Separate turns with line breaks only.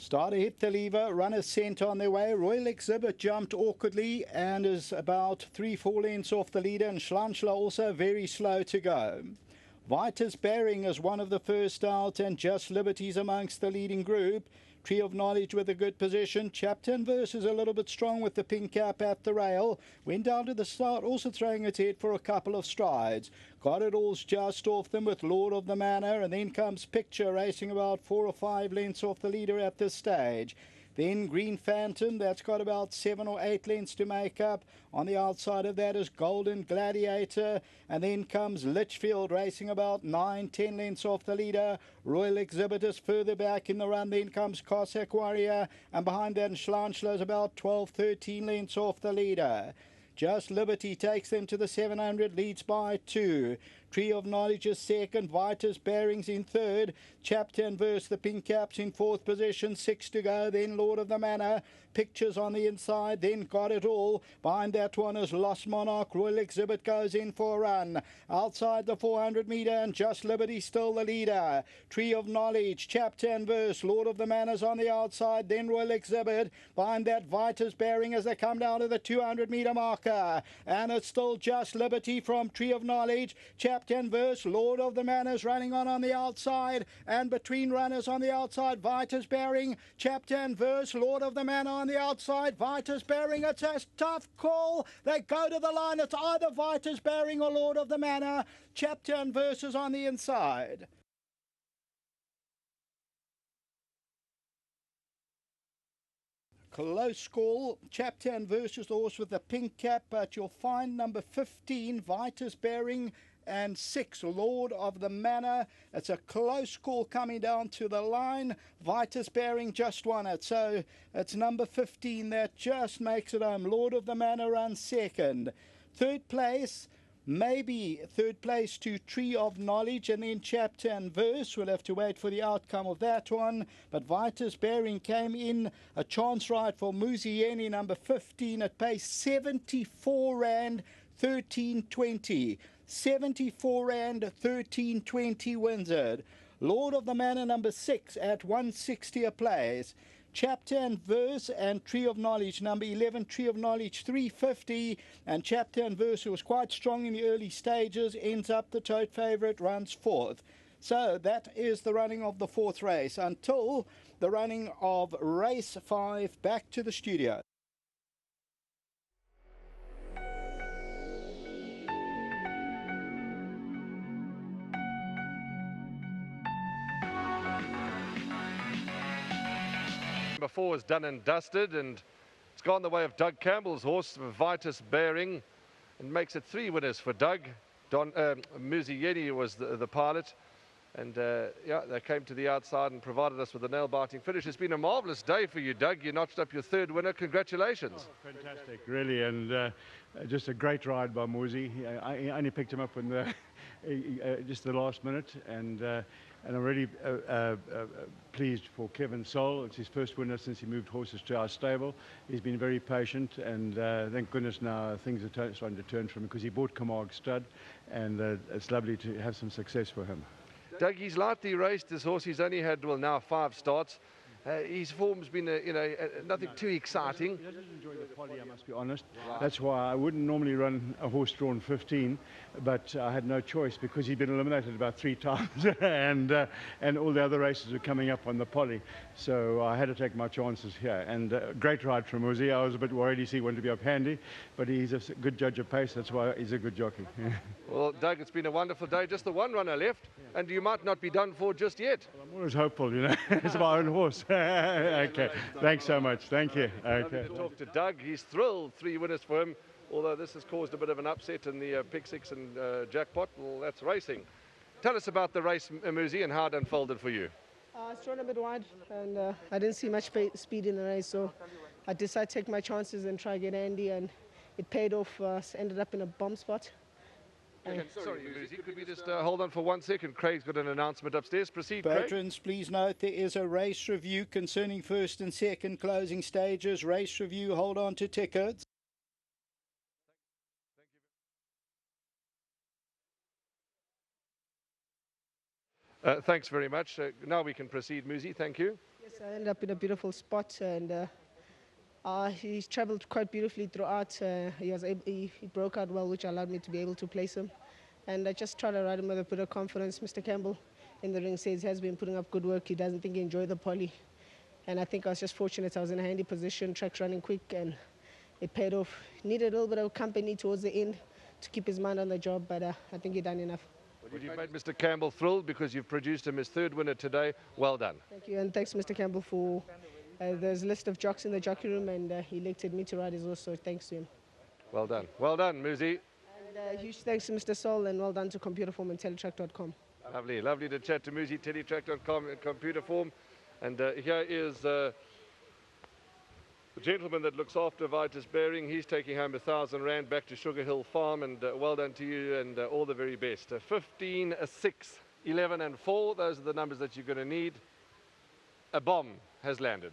Starter hit the lever, runners sent on their way. Royal Exhibit jumped awkwardly and is about 3-4 lengths off the leader, and Schlanschler also very slow to go. VITUS BEIRING is one of the first out, and Just Liberties amongst the leading group. Tree of Knowledge with a good position. Chapter and Verse is a little bit strong with the pink cap at the rail. Went down to the start, also throwing its head for a couple of strides. Got it all's just off them with Lord of the Manor, and then comes Picture racing about 4 or 5 lengths off the leader at this stage. Then Green Phantom, that's got about 7 or 8 lengths to make up. On the outside of that is Golden Gladiator. And then comes Litchfield racing about 9-10 lengths off the leader. Royal Exhibit is further back in the run. Then comes Cossack Warrior. And behind that, Schlanschler is about 12-13 lengths off the leader. Just Liberty takes them to the 700, leads by 2. Tree of Knowledge is second, VITUS BEIRING's in third, Chapter and Verse, the pink caps in fourth position, 6 to go, then Lord of the Manor, Pictures on the inside, then Got It All. Behind that one is Lost Monarch. Royal Exhibit goes in for a run. Outside the 400 metre, and Just Liberty still the leader. Tree of Knowledge, Chapter and Verse, Lord of the Manor's on the outside, then Royal Exhibit. Behind that, VITUS BEIRING as they come down to the 200 metre marker. And it's still Just Liberty from Tree of Knowledge, Chapter and Verse, Lord of the Manor's running on the outside, and between runners on the outside, VITUS BEIRING, Chapter and Verse, Lord of the Manor on the outside, VITUS BEIRING. It's a tough call. They go to the line. It's either VITUS BEIRING or Lord of the Manor. Chapter and Verse is on the inside. Close call. Chapter and Verse is the horse with the pink cap, but you'll find number 15, VITUS BEIRING, and 6, Lord of the Manor. It's a close call coming down to the line. VITUS BEIRING just won it, so it's number 15 that just makes it home. Lord of the Manor runs second. Third place, maybe third place to Tree of Knowledge, and then Chapter and Verse. We'll have to wait for the outcome of that one. But VITUS BEIRING came in a chance ride for Muzieni, number 15, at pace 74 Rand 13.20. 74 Rand 13.20 wins it. Lord of the Manor number 6 at 160 a place. Chapter and Verse and Tree of Knowledge number 11, Tree of Knowledge 350, and Chapter and Verse, who was quite strong in the early stages, ends up the tote favourite, runs fourth. So that is the running of the fourth race until the running of race 5 back to the studio.
Before is done and dusted, and it's gone the way of Doug Campbell's horse, VITUS BEIRING, and makes it 3 winners for Doug. Muzieni was the pilot, and yeah, they came to the outside and provided us with a nail-biting finish. It's been a marvellous day for you, Doug. You notched up your 3rd winner. Congratulations.
Oh, fantastic, really, and just a great ride by Muzi. I only picked him up in the just the last minute, and I'm really pleased for Kevin Sol. It's his first winner since he moved horses to our stable. He's been very patient, and thank goodness now things are starting to turn for him, because he bought Camargue Stud, and it's lovely to have some success for him.
Doug, he's lightly raced this horse. He's only had, well, now 5 starts. His form's been, nothing too exciting.
He doesn't enjoy the poly, I must be honest. Right. That's why I wouldn't normally run a horse drawn 15, but I had no choice, because he'd been eliminated about 3 times, and all the other races were coming up on the poly. So I had to take my chances here. And great ride from Uzi. I was a bit worried he wanted to be up handy, but he's a good judge of pace. That's why he's a good jockey.
Well, Doug, it's been a wonderful day. Just the one runner left, and you might not be done for just yet.
Well, I'm always hopeful, It's my own horse. Okay, thanks so much. Thank you. Okay.
To talk to Doug. He's thrilled. 3 winners for him, although this has caused a bit of an upset in the pick 6 and jackpot. Well, that's racing. Tell us about the race, Muzi, and how it unfolded for you.
It's thrown a bit wide, and I didn't see much speed in the race, so I decided to take my chances and try to get Andy, and it paid off. Ended up in a bomb spot.
Sorry, Muzi, could we just hold on for 1 second? Craig's got an announcement upstairs. Proceed, Craig.
Patrons, please note there is a race review concerning first and second closing stages. Race review, hold on to tickets.
Thanks very much. Now we can proceed, Muzi. Thank you.
Yes, So I ended up in a beautiful spot, and he's travelled quite beautifully throughout. He broke out well, which allowed me to be able to place him. And I just tried to ride him with a bit of confidence. Mr. Campbell in the ring says he has been putting up good work. He doesn't think he enjoyed the poly. And I think I was just fortunate. I was in a handy position, track's running quick, and it paid off. Needed a little bit of company towards the end to keep his mind on the job, but I think he done enough.
Well, you've made Mr. Campbell thrilled because you've produced him his third winner today. Well done.
Thank you, and thanks, Mr. Campbell, for there's a list of jocks in the jockey room, and he elected me to ride his horse, so thanks to him.
Well done. Well done, Muzi.
And huge thanks to Mr. Sol, and well done to Computerform and Teletrack.com.
Lovely, lovely to chat to Muzi, Teletrack.com and Computerform. And here is the gentleman that looks after Vitus BEIRING. He's taking home R1,000 Rand back to Sugar Hill Farm, and well done to you, and all the very best. 15, 6, 11 and 4, those are the numbers that you're going to need. A bomb has landed.